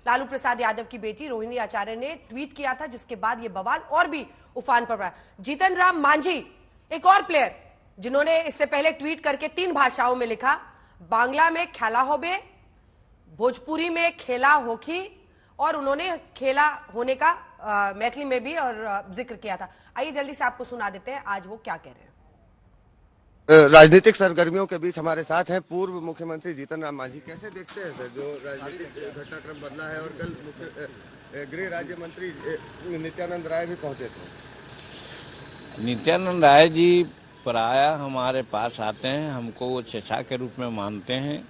लालू प्रसाद यादव की बेटी रोहिणी आचार्य ने ट्वीट किया था, जिसके बाद ये बवाल और भी उफान पर पड़ा। जीतन राम मांझी एक और प्लेयर जिन्होंने इससे पहले ट्वीट करके 3 भाषाओं में लिखा, बांग्ला में खेला होबे, भोजपुरी में खेला होखी, और उन्होंने खेला होने का मैथिली में भी और जिक्र किया था। आइए जल्दी से आपको सुना देते हैं आज वो क्या कह रहे हैं। राजनीतिक सरगर्मियों के बीच हमारे साथ हैं पूर्व मुख्यमंत्री जीतन राम मांझी। कैसे देखते हैं सर जो राजनीतिक घटनाक्रम बदला है, और कल गृह राज्य मंत्री नित्यानंद राय भी पहुंचे थे। नित्यानंद राय जी प्रायः हमारे पास आते हैं, हमको वो चचा के रूप में मानते हैं,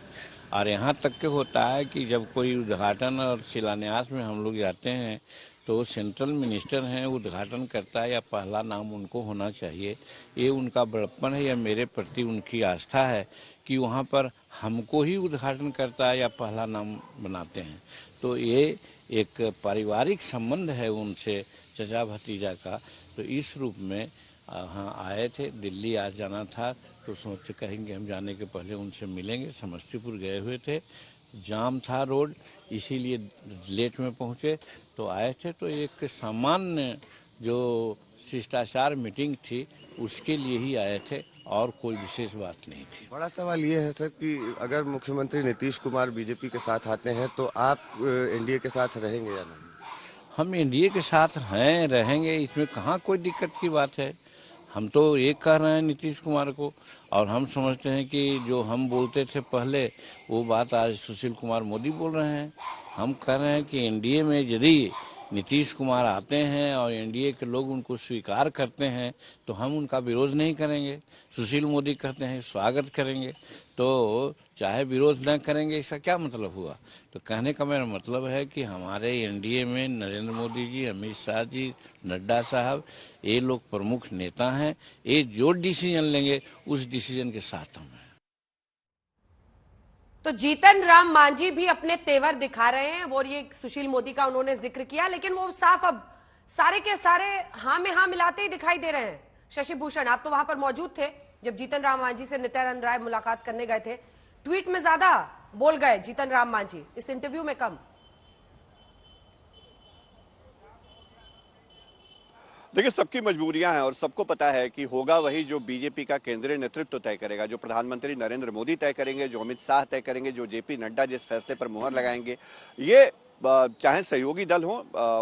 और यहाँ तक के होता है कि जब कोई उद्घाटन और शिलान्यास में हम लोग जाते हैं तो सेंट्रल मिनिस्टर हैं, उद्घाटन करता है या पहला नाम उनको होना चाहिए। ये उनका बड़प्पन है या मेरे प्रति उनकी आस्था है कि वहाँ पर हमको ही उद्घाटन करता है या पहला नाम बनाते हैं। तो ये एक पारिवारिक संबंध है उनसे, चचा भतीजा का। तो इस रूप में हाँ आए थे। दिल्ली आज जाना था तो सोच कहेंगे हम जाने के पहले उनसे मिलेंगे। समस्तीपुर गए हुए थे, जाम था रोड, इसीलिए लेट में पहुँचे, तो आए थे। तो एक सामान्य जो शिष्टाचार मीटिंग थी उसके लिए ही आए थे, और कोई विशेष बात नहीं थी। बड़ा सवाल ये है सर कि अगर मुख्यमंत्री नीतीश कुमार बीजेपी के साथ आते हैं तो आप एनडीए के साथ रहेंगे या नहीं? हम एनडीए के साथ हैं, रहेंगे, इसमें कहाँ कोई दिक्कत की बात है। हम तो एक कह रहे हैं नीतीश कुमार को, और हम समझते हैं कि जो हम बोलते थे पहले वो बात आज सुशील कुमार मोदी बोल रहे हैं। हम कह रहे हैं कि एनडीए में यदि नीतीश कुमार आते हैं और एनडीए के लोग उनको स्वीकार करते हैं तो हम उनका विरोध नहीं करेंगे। सुशील मोदी कहते हैं स्वागत करेंगे, तो चाहे विरोध न करेंगे, इसका क्या मतलब हुआ? तो कहने का मेरा मतलब है कि हमारे एनडीए में नरेंद्र मोदी जी, अमित शाह जी, नड्डा साहब, ये लोग प्रमुख नेता हैं। ये जो डिसीजन लेंगे उस डिसीजन के साथ हम हैं। तो जीतन राम मांझी भी अपने तेवर दिखा रहे हैं, और ये सुशील मोदी का उन्होंने जिक्र किया, लेकिन वो साफ अब सारे के सारे हाँ में हाँ मिलाते ही दिखाई दे रहे हैं। शशि भूषण, आप तो वहां पर मौजूद थे जब जीतन राम मांझी से नित्यानंद राय मुलाकात करने गए थे। ट्वीट में ज्यादा बोल गए जीतन राम मांझी, इस इंटरव्यू में कम। देखिए, सबकी मजबूरियां हैं और सबको पता है कि होगा वही जो बीजेपी का केंद्रीय नेतृत्व तय करेगा, जो प्रधानमंत्री नरेंद्र मोदी तय करेंगे, जो अमित शाह तय करेंगे, जो जेपी नड्डा जिस फैसले पर मुहर लगाएंगे। ये चाहे सहयोगी दल हो,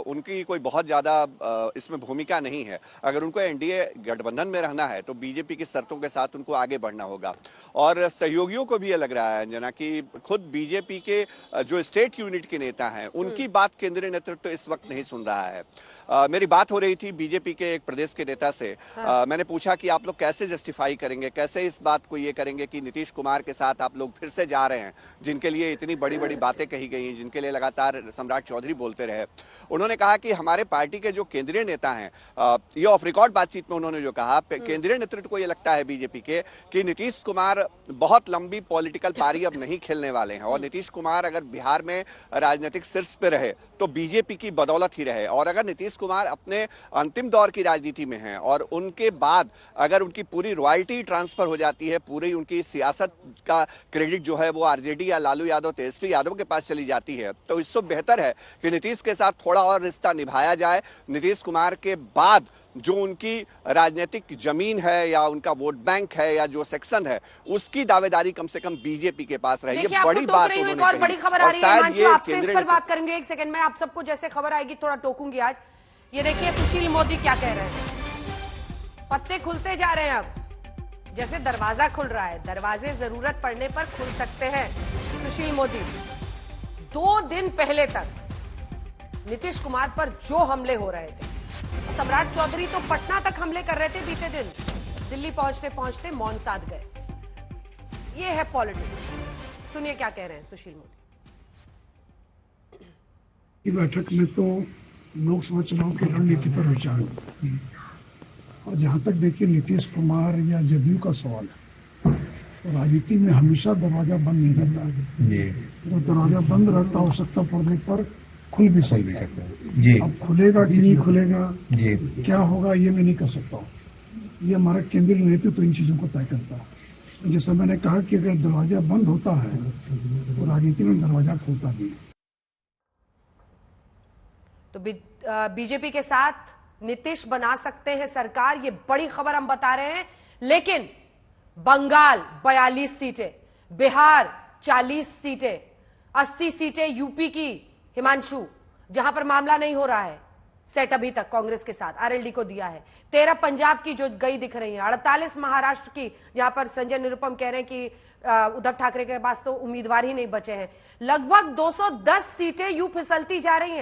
उनकी कोई बहुत ज्यादा इसमें भूमिका नहीं है। अगर उनको एनडीए गठबंधन में रहना है तो बीजेपी की शर्तों के साथ उनको आगे बढ़ना होगा। और सहयोगियों को भी ये लग रहा है जना कि खुद बीजेपी के जो स्टेट यूनिट के नेता हैं उनकी बात केंद्रीय नेतृत्व इस वक्त नहीं सुन रहा है। मेरी बात हो रही थी बीजेपी के एक प्रदेश के नेता से। मैंने पूछा कि आप लोग कैसे जस्टिफाई करेंगे, कैसे इस बात को ये करेंगे कि नीतीश कुमार के साथ आप लोग फिर से जा रहे हैं, जिनके लिए इतनी बड़ी बड़ी बातें कही गई, जिनके लिए लगातार सम्राट चौधरी बोलते रहे। उन्होंने कहा कि हमारे पार्टी के जो केंद्रीय नेता हैं, ये ऑफ रिकॉर्ड बातचीत में उन्होंने जो कहा, केंद्रीय नेतृत्व को ये लगता है बीजेपी के कि नीतीश कुमार बहुत लंबी पॉलिटिकल पारी अब नहीं खेलने वाले हैं, और नीतीश कुमार अगर बिहार में राजनीतिक शीर्ष पे रहे तो बीजेपी की बदौलत ही रहे। और अगर नीतीश कुमार अपने अंतिम दौर की राजनीति में हैं और उनके बाद अगर उनकी पूरी रॉयल्टी ट्रांसफर हो जाती है, पूरी उनकी सियासत का क्रेडिट जो है वो आरजेडी या लालू यादव, तेजस्वी यादव के पास चली जाती है, तो इससे बेहतर है कि नीतीश के साथ थोड़ा और रिश्ता निभाया जाए। नीतीश कुमार के बाद जो उनकी राजनीतिक जमीन है या उनका वोट बैंक है या जो सेक्शन है, उसकी दावेदारी कम से कम बीजेपी के पास रहे। ये बड़ी बात उन्होंने कही। और बड़ी खबर आ रही है, हिमांशु आपसे इस पर बात करेंगे एक सेकंड में। आप सबको जैसे खबर आएगी थोड़ा टोकूंगी आज। ये देखिए सुशील मोदी क्या कह रहे हैं, पत्ते खुलते जा रहे हैं। अब जैसे दरवाजा खुल रहा है, दरवाजे जरूरत पड़ने पर खुल सकते हैं। सुशील मोदी 2 दिन पहले तक नीतीश कुमार पर जो हमले हो रहे थे, सम्राट चौधरी तो पटना तक हमले कर रहे थे बीते दिन, दिल्ली पहुंचते पहुंचते मौन साध गए। ये है पॉलिटिक्स। सुनिए क्या कह रहे हैं सुशील मोदी। की बैठक में तो लोकसभा चुनाव की रणनीति पर विचार, और जहां तक देखिए नीतीश कुमार या जदयू का सवाल है, तो राजनीति में हमेशा दरवाजा बंद नहीं रहता है। तो दरवाजा बंद रहता, आवश्यकता पड़ने पर खुल भी सकता है जी। अब खुलेगा कि नहीं खुलेगा जी, क्या होगा ये मैं नहीं कर सकता हूँ। ये हमारा केंद्रीय नेतृत्व इन चीजों को तय करता है। जैसा मैंने कहा कि अगर दरवाजा बंद होता है तो राजनीति में दरवाजा खुलता भी है। तो बीजेपी के साथ नीतीश बना सकते हैं सरकार, ये बड़ी खबर हम बता रहे हैं। लेकिन बंगाल 42 सीटें, बिहार 40 सीटें, 80 सीटें यूपी की हिमांशु, जहां पर मामला नहीं हो रहा है सेट अभी तक कांग्रेस के साथ, आरएलडी को दिया है। 13 पंजाब की जो गई दिख रही है, 48 महाराष्ट्र की, जहां पर संजय निरुपम कह रहे हैं कि उद्धव ठाकरे के पास तो उम्मीदवार ही नहीं बचे हैं। लगभग 210 सीटें यूं फिसलती जा रही हैं।